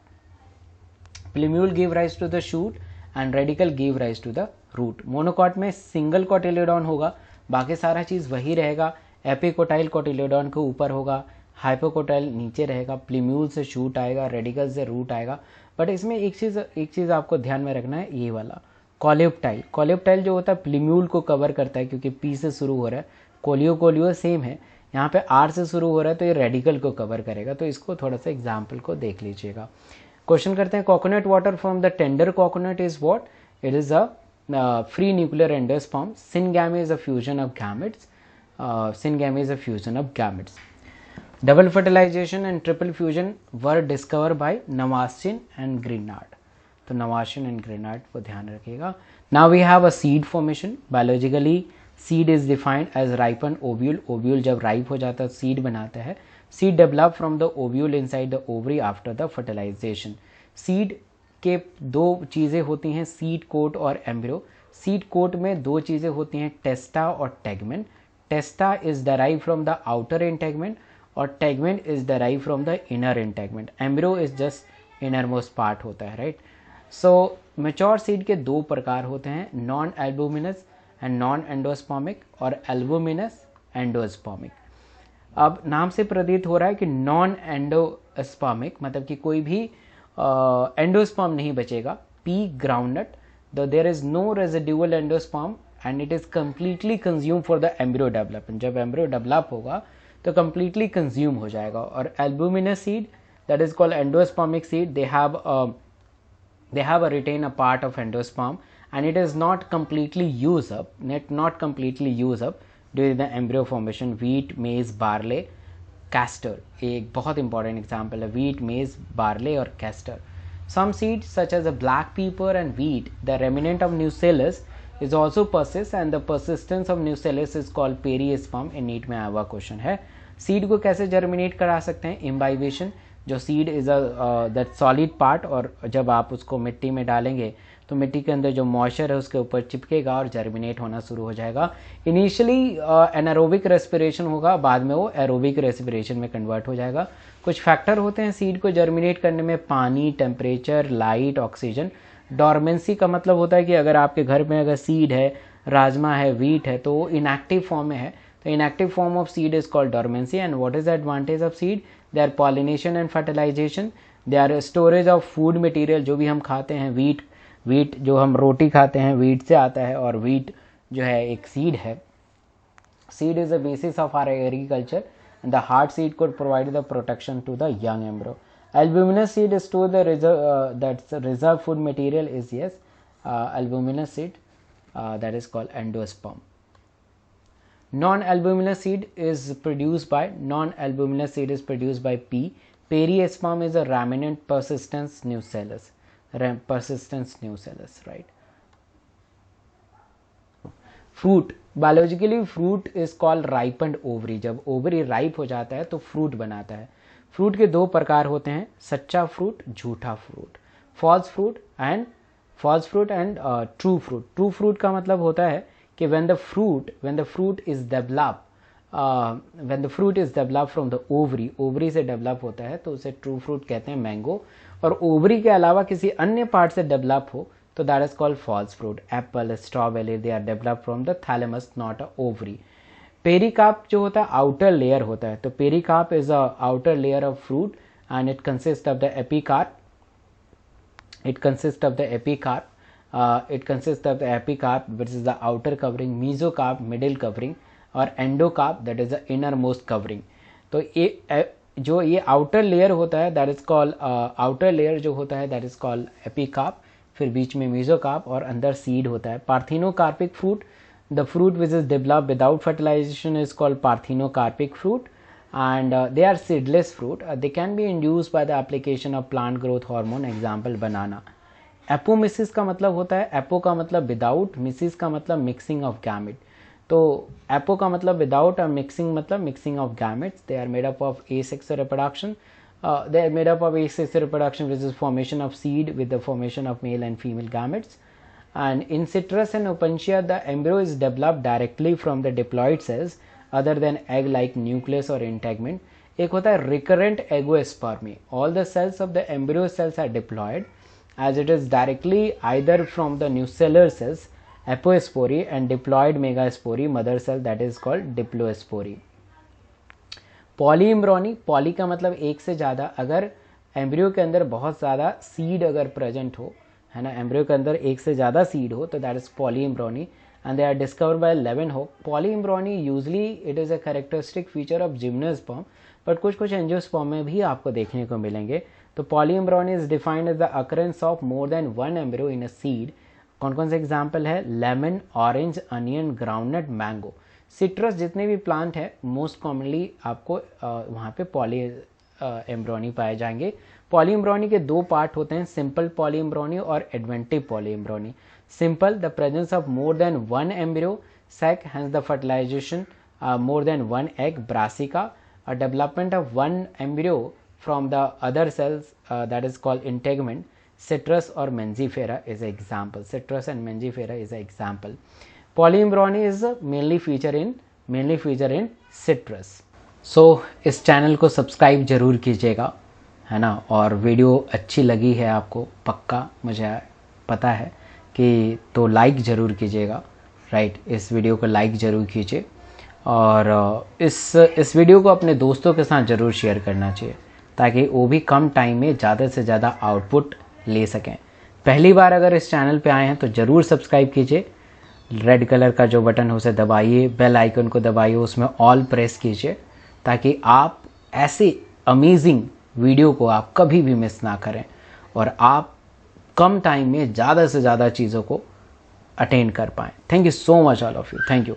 Plumule give rise to the shoot and radicle give rise to the root. Monocot में single cotyledon होगा, बाकी सारा चीज़ वही रहेगा। Epicotyl कोटिलिडॉन के ऊपर होगा, hypocotyl नीचे रहेगा, प्लीम्यूल से शूट आएगा, रेडिकल से रूट आएगा। बट इसमें एक चीज़ आपको ध्यान में रखना है, ये वाला कोलियोप्टाइल जो होता है प्लीम्यूल को कवर करता है क्योंकि पी से शुरू हो रहा है, कोलियो सेम है, यहाँ पे आर से शुरू हो रहा है तो ये रेडिकल को कवर करेगा। तो इसको थोड़ा सा एग्जाम्पल को देख लीजिएगा। क्वेश्चन करते हैं, coconut water from the tender coconut is what? It is a free nuclear endosperm. Syngamy is a fusion of gametes. Syngamy is a fusion of gametes. Double fertilization and triple fusion were discovered by Navaschin and Grignard. तो Navaschin and Grignard को ध्यान रखिएगा। Now we have a seed formation. Biologically seed is defined as ripened ovule. Ovule जब ripe हो जाता है seed बनाता है। Seed develop from the ovule inside the ovary after the fertilization. Seed के 2 चीज़ें होती हैं, सीड कोट और एम्ब्रियो। सीड कोट में 2 चीज़ें होती हैं, टेस्टा और tegmen. Testa is derive from the outer integument और tegmen is derive from the inner integument. Embryo is just inner most part होता है, राइट। सो मैच्योर सीड के 2 प्रकार होते हैं, non albuminous and non endospermic, और एल्बुमिनस एंडोस्पर्मिक। अब नाम से प्रतीत हो रहा है कि नॉन एंडोस्पर्मिक मतलब कि कोई भी एंडोस्पर्म नहीं बचेगा, pea groundnut, there is no residual endosperm and it is completely consume for the embryo development. जब एम्ब्रियो डेवलप होगा तो कंप्लीटली कंज्यूम हो जाएगा। और albuminous seed that is called endospermic seed, they have a retain a part of endosperm and it is not completely used up during the embryo formation. Wheat, maize, barley, castor एक बहुत important example है, wheat, maize, barley और castor. Some seeds such as a black pepper and wheat, the remnant of nucellus is also persist and the persistence of nucellus is called perisperm. In NEET में आया हुआ question है। Seed को कैसे germinate करा सकते हैं? इम्बाइबेशन, जो seed is that solid part, और जब आप उसको मिट्टी में डालेंगे तो मिट्टी के अंदर जो मॉइस्चर है उसके ऊपर चिपकेगा और जर्मिनेट होना शुरू हो जाएगा। इनिशियली एनारोबिक रेस्पिरेशन होगा, बाद में वो एरोबिक रेस्पिरेशन में कन्वर्ट हो जाएगा। कुछ फैक्टर होते हैं सीड को जर्मिनेट करने में, पानी, टेम्परेचर, लाइट, ऑक्सीजन। डॉर्मेंसी का मतलब होता है कि अगर आपके घर में अगर सीड है, राजमा है, व्हीट है, तो वो इनएक्टिव फॉर्म में है, तो inactive form of seed is called dormancy. And what is the advantage of seed? They are pollination and fertilisation, they are storage of food material. जो भी हम खाते हैं, व्हीट जो हम रोटी खाते हैं व्हीट से आता है, और व्हीट जो है एक सीड है। Seed is the basis of our agriculture and the hard seed could provide the protection to the young embryo. Albuminous seed store the reserve food material is albuminous seed, that is called endosperm. Non-albuminous seed is produced by P. Periosperm is a remnant persistence nucellus, right? Fruit, biologically fruit is called ripened ovary. जब ovary ripe हो जाता है तो fruit बनाता है। Fruit के दो प्रकार होते हैं, सच्चा फ्रूट, झूठा fruit, false fruit and true fruit. True fruit का मतलब होता है कि when the fruit is developed from the ovary से डेवलप होता है तो उसे ट्रू फ्रूट कहते हैं, मैंगो। और ओवरी के अलावा किसी अन्य पार्ट से डेवलप हो तो that is called false fruit. Apple, strawberry, they are developed from the thalamus, not a ovary. Pericarp जो होता है आउटर लेयर होता है, तो pericarp is a outer layer of fruit and it consists of the epicarp. It consists of the epicarp, which is the outer covering, mesocarp, middle covering, और endocarp, that is the innermost covering. तो ये जो ये outer layer होता है that is called outer layer जो होता है that is called epicarp, फिर बीच में मेसोकार्प और अंदर सीड होता है। Parthenocarpic fruit, the fruit which is develop without fertilization is called parthenocarpic fruit and they are seedless fruit. They can be induced by the application of plant growth hormone, example banana. Apomixis का मतलब होता है, apo का मतलब without, mixis का मतलब mixing of gamete. तो apo का मतलब विदाउट और मिक्सिंग मतलब mixing of gametes. They are made up of asexual reproduction. They are made up of asexual reproduction, which is formation of seed with the formation of male and female gametes. And in citrus and opuntia, the embryo is developed directly from the diploid cells other than egg-like nucleus or integument. एक होता है recurrent egospermy. All the cells of the embryo cells are diploid, as it is directly either from the nucellar cells, apospory, and diploid megaspory, mother cell, that is called diplospory. Polyembryony, poly का मतलब एक से ज़्यादा। अगर embryo के अंदर बहुत ज़्यादा सीड अगर प्रेजेंट हो, है ना, एम्ब्रियो के अंदर एक से ज़्यादा सीड हो तो that is polyembryony and they are discovered by Leeuwenhoek. Polyembryony usually it is a characteristic feature of gymnosperm, but कुछ एंजियोस्पर्म में भी आपको देखने को मिलेंगे। तो polyembryony is defined as the occurrence of more than one embryo in a seed. कौन कौन से एग्जाम्पल है? Lemon, orange, onion, groundnut, mango. Citrus जितने भी प्लांट है मोस्ट कॉमनली आपको वहाँ पे पॉली एम्ब्रोनी पाए जाएंगे। पॉलीइम्ब्रोनी के दो पार्ट होते हैं, सिंपल पॉलीइम्ब्रोनी और adventive polyembryony. Simple, the presence of more than one embryo sac, hence the fertilization, more than one egg, brassica, a development of one embryo from the other cells, that is called integument. Citrus or Mangifera is an example. Citrus and Mangifera is an example. Polyembryony is mainly feature in citrus. So इस channel को subscribe जरूर कीजिएगा, है ना, और video अच्छी लगी है आपको, पक्का मुझे पता है कि, तो लाइक ज़रूर कीजिएगा, राइट। इस वीडियो को लाइक ज़रूर कीजिए और इस वीडियो को अपने दोस्तों के साथ ज़रूर शेयर करना चाहिए ताकि वो भी कम टाइम में ज़्यादा से ज़्यादा आउटपुट ले सकें। पहली बार अगर इस चैनल पे आए हैं तो ज़रूर सब्सक्राइब कीजिए, रेड कलर का जो बटन है उसे दबाइए, बेल आइकन को दबाइए, उसमें ऑल प्रेस कीजिए ताकि आप ऐसे अमेजिंग वीडियो को आप कभी भी मिस ना करें और आप कम टाइम में ज़्यादा से ज़्यादा चीज़ों को अटेंड कर पाएँ। Thank you so much all of you, thank you.